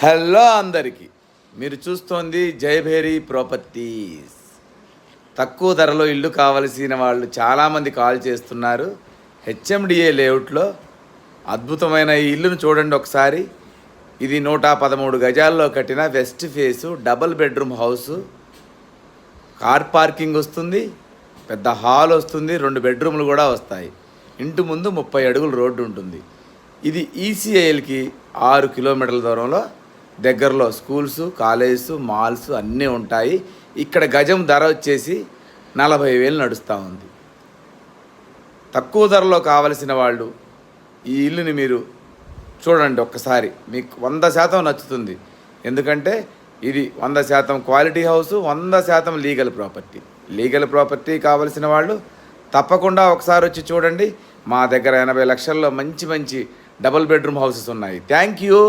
Hello అందరికీ, మీరు చూస్తోంది జయభేరి ప్రాపర్టీస్. తక్కువ ధరలో ఇల్లు కావలసిన వాళ్ళు చాలామంది కాల్ చేస్తున్నారు. హెచ్ఎండిఏ లేఅవుట్లో అద్భుతమైన ఈ ఇల్లును చూడండి ఒకసారి. ఇది 113 గజాల్లో కట్టిన west face double bedroom house. Car parking వస్తుంది, పెద్ద హాల్ వస్తుంది, 2 బెడ్రూమ్లు కూడా వస్తాయి. ఇంటి ముందు 30 అడుగుల రోడ్డు ఉంటుంది. ఇది ఈసీఐఎల్కి 6 కిలోమీటర్ల దూరంలో దగ్గరలో స్కూల్స్, కాలేజెస్, మాల్స్ అన్నీ ఉంటాయి. ఇక్కడ గజం ధర వచ్చేసి 40,000 నడుస్తూ ఉంది. తక్కువ ధరలో కావలసిన వాళ్ళు ఈ ఇల్లుని మీరు చూడండి ఒక్కసారి, మీకు 100% నచ్చుతుంది. ఎందుకంటే ఇది 100% క్వాలిటీ హౌస్, 100% లీగల్ ప్రాపర్టీ కావలసిన వాళ్ళు తప్పకుండా ఒకసారి వచ్చి చూడండి. మా దగ్గర 80 లక్షల్లో మంచి డబుల్ బెడ్రూమ్ హౌసెస్ ఉన్నాయి. Thank you.